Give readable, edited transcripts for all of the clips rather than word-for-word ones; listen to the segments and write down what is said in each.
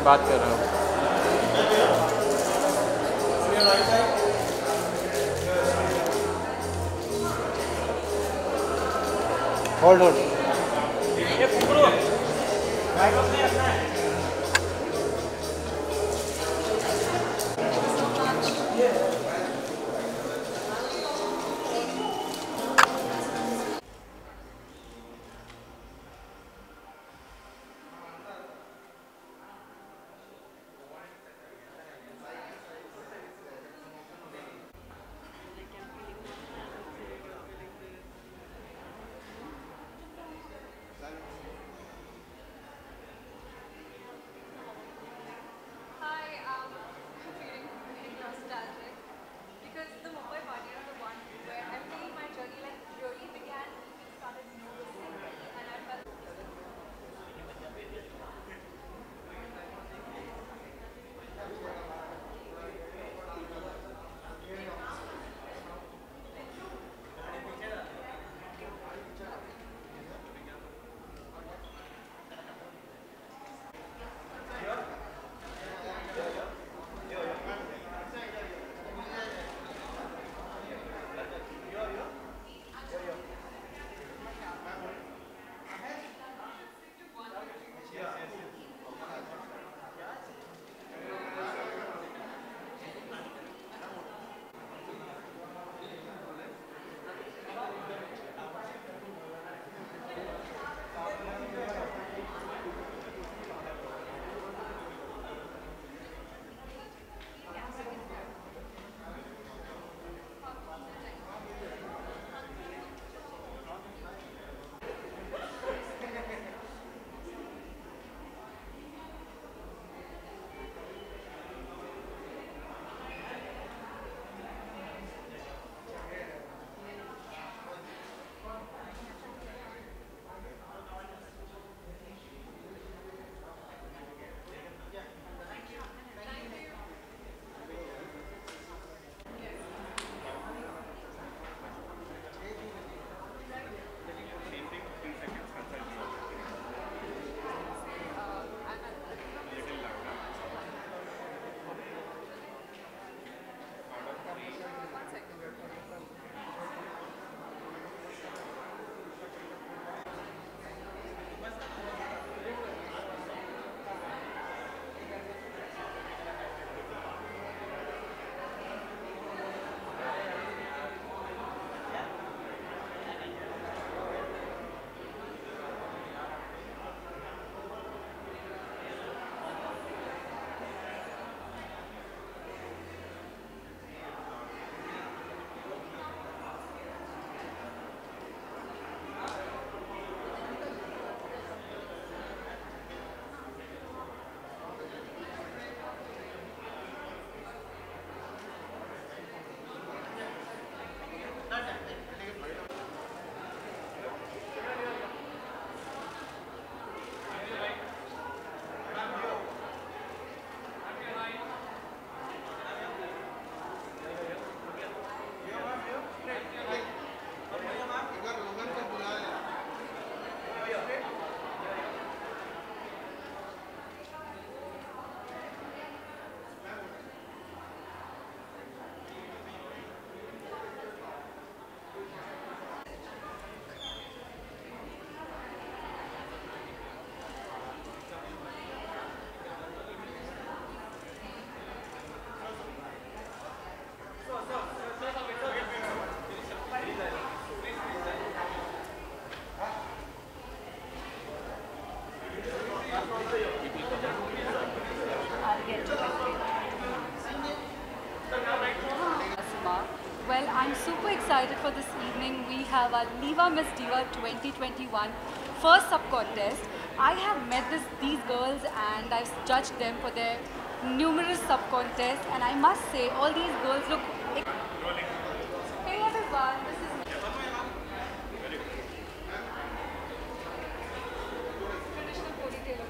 मैं बात कर रहा हूँ। Hold hold. Well, I'm super excited for this evening. We have our Liva Miss Diva 2021 first sub-contest. I have met these girls and I've judged them for their numerous sub-contests, and I must say all these girls look... Hey everyone, this is... Traditional ponytail.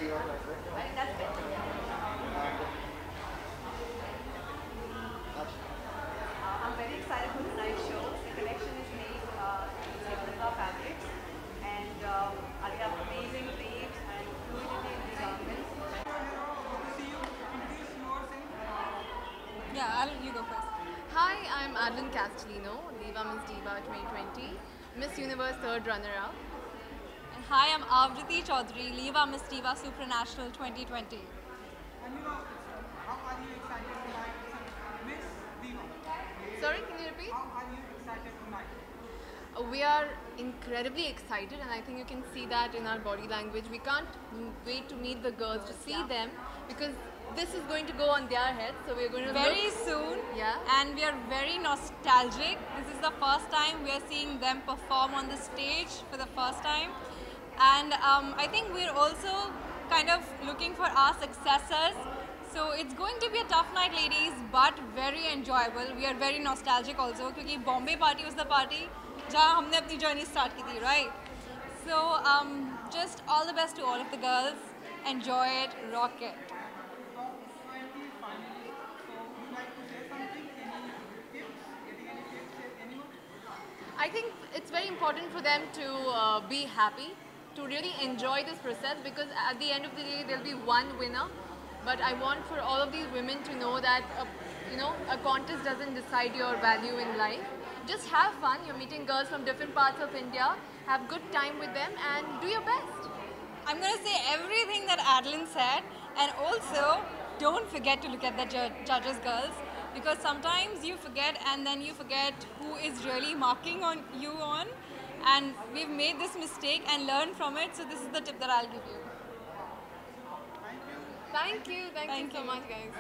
think that's better. I'm very excited for tonight's show. The collection is made using Sivanaka fabrics, and I have amazing waves and fluidity in the garments. Yeah, you go first. Hi, I'm Adeline Castellino, Diva Miss Diva 2020, Miss Universe third runner-up. And hi, I'm Avriti Chaudhary, Leva Miss Diva Supranational 2020. And how are you excited tonight? Miss Diva, Sorry, can you repeat? how are you excited tonight? We are incredibly excited, and I think you can see that in our body language. We can't wait to meet the girls, to see them, because this is going to go on their heads. So we're going to Very look, soon, Yeah. and we are very nostalgic. This is the first time we are seeing them perform on the stage for the first time, and I think we're also kind of looking for our successors. So it's going to be a tough night, ladies, but very enjoyable. We are very nostalgic also, because Bombay party was the party जहाँ हमने अपनी journey start की थी, right? So just all the best to all of the girls. Enjoy it, rock it. Top 20 finalists. So would you like to say something? Any tips? Getting any tips? Anyone? I think it's very important for them to be happy, to really enjoy this process, because at the end of the day there'll be one winner. But I want for all of these women to know that a contest doesn't decide your value in life. Just have fun. You're meeting girls from different parts of India. Have good time with them and do your best. I'm going to say everything that Adeline said, and also don't forget to look at the judges, girls, because sometimes you forget, and then you forget who is really marking on you on, and we've made this mistake and learned from it. So this is the tip that I'll give you. Thank you. Thank you Thank so you. much, guys.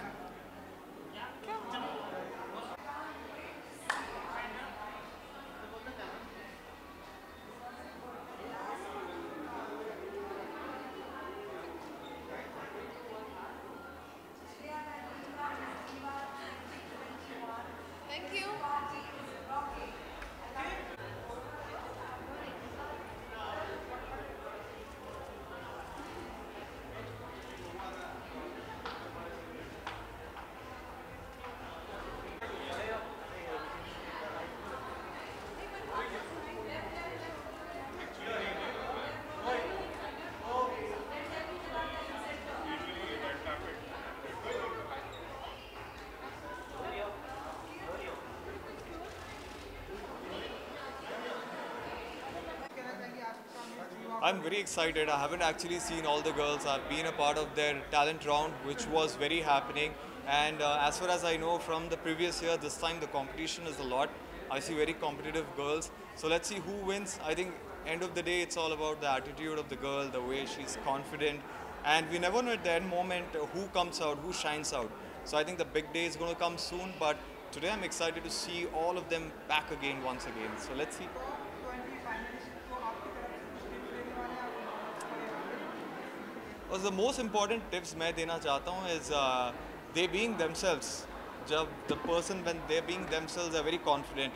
Thank you. I'm very excited. I haven't actually seen all the girls. I've been a part of their talent round, which was very happening. And as far as I know from the previous year, this time the competition is a lot. I see very competitive girls. So let's see who wins. I think end of the day, it's all about the attitude of the girl, the way she's confident. And we never know at the end moment who comes out, who shines out. So I think the big day is going to come soon. But today I'm excited to see all of them back again once again. So let's see. 20 finalists. तो आपकी तरफ से कुछ tips देने वाले हैं आप? और the most important tips मैं देना चाहता हूँ is they being themselves. जब the person when they being themselves are very confident.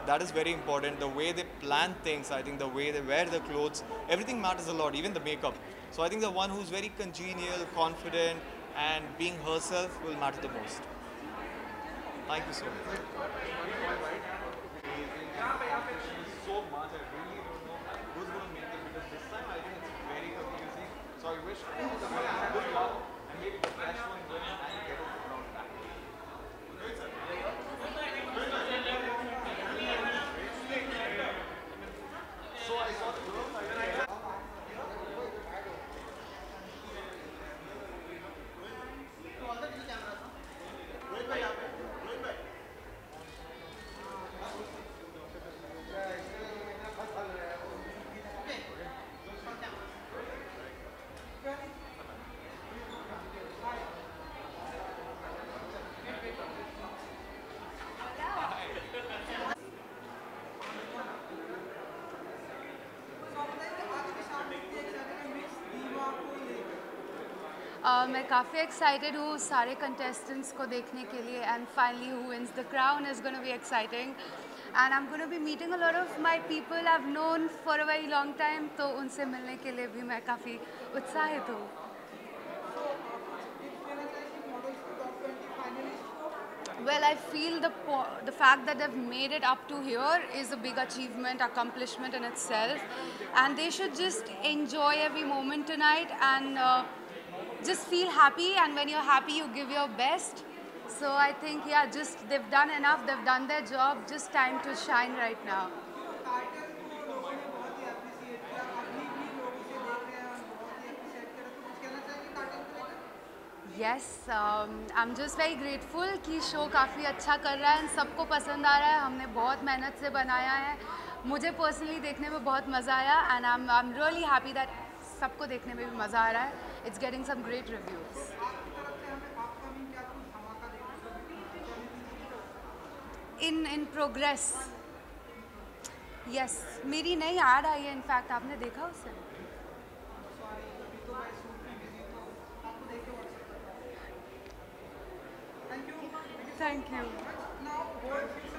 That is very important. The way they plan things, I think the way they wear the clothes, everything matters a lot, even the makeup. So I think the one who's very congenial, confident, and being herself will matter the most. Thank you so much. So much, I really don't know who's going to make it because this time I think it's very confusing. So I wish all the girls good luck and maybe the fresh one win and get it from back. So I saw the girls. मैं काफ़ी excited हूँ सारे contestants को देखने के लिए and finally who wins the crown is gonna be exciting and I am gonna be meeting a lot of my people I have known for a very long time, तो उनसे मिलने के लिए भी मैं काफ़ी उत्साहित हूँ. Well, I feel the fact that they've made it up to here is a big achievement, accomplishment in itself, and they should just enjoy every moment tonight and just feel happy. And when you're happy, you give your best. So I think, yeah, just they've done enough. They've done their job. Just time to shine right now. Cartel को लोगों ने बहुत ही appreciate किया, अभी भी लोग उसे देख रहे हैं और बहुत ही अप्रिशिएट कर रहे हैं, तो कुछ कहना चाहेंगे कार्टल को लेकर? Yes, I'm just very grateful कि शो काफ़ी अच्छा कर रहा है, सबको पसंद आ रहा है. हमने बहुत मेहनत से बनाया है. मुझे पर्सनली देखने में बहुत मज़ा आया and I am really happy that सबको देखने में भी मज़ा आ रहा है. It's getting some great reviews. आपकी तरफ से हमें अपकमिंग क्या कुछ धमाका देखने को मिलेगा? In progress. यस, मेरी नई ऐड आई है इनफैक्ट, आपने देखा उसे? सॉरी, अभी तो मैं शूट में बिजी, तो आपको देख के व्हाट्सएप करता हूँ. Thank you. Thank you. Now go here.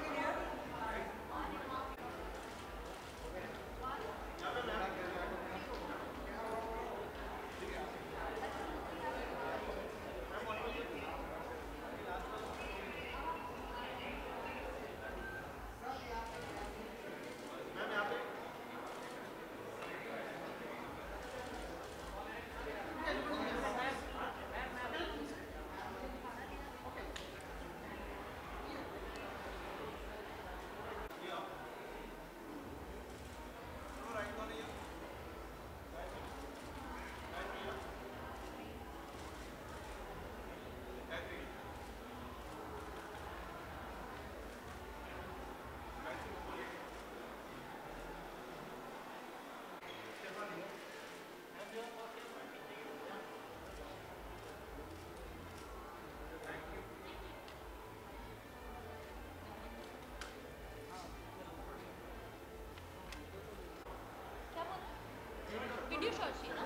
Video shot थी ना?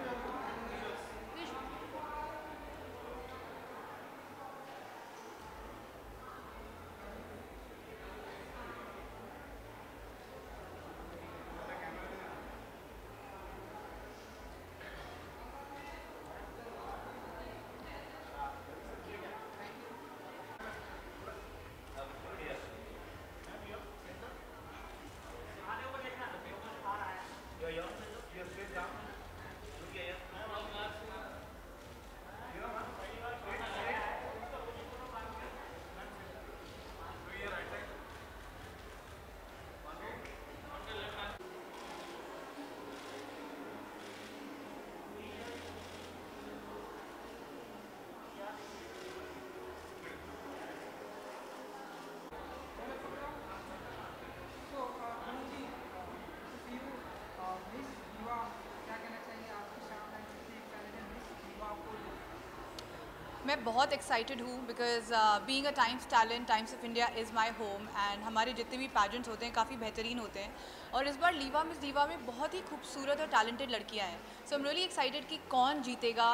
मैं बहुत एक्साइटेड हूँ because being a times talent, times of India is my home and हमारे जितने भी पैजेंट्स होते हैं काफ़ी बेहतरीन होते हैं. और इस बार लीवा मिस दीवा में बहुत ही खूबसूरत और टैलेंटेड लड़कियाँ हैं. So I am really excited कि कौन जीतेगा.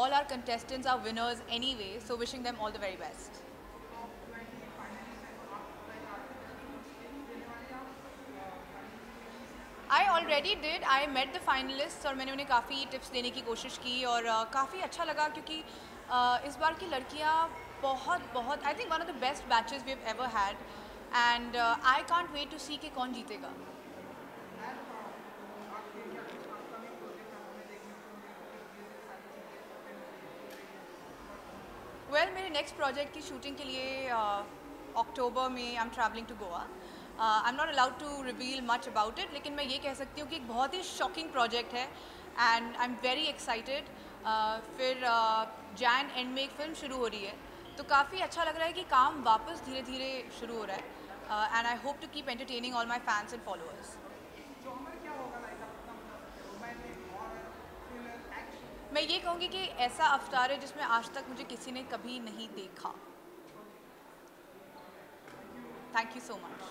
All are contestants are winners anyway, so wishing them all the very best. I already did. I met the finalist और मैंने उन्हें काफ़ी टिप्स देने की कोशिश की और काफ़ी अच्छा लगा क्योंकि इस बार की लड़कियाँ बहुत I think one of the best batches we have ever had and I can't wait to see कि कौन जीतेगा. वेल, मेरे नेक्स्ट प्रोजेक्ट की शूटिंग के लिए अक्टूबर में I am travelling to Goa. I am not allowed to reveal much about it, लेकिन मैं ये कह सकती हूँ कि एक बहुत ही शॉकिंग प्रोजेक्ट है and I am very excited. फिर जैन एंड में एक फ़िल्म शुरू हो रही है, तो काफ़ी अच्छा लग रहा है कि काम वापस धीरे धीरे शुरू हो रहा है and I hope to keep entertaining all my fans and followers. मैं ये कहूँगी कि ऐसा अवतार है जिसमें आज तक मुझे किसी ने कभी नहीं देखा. Thank you so much.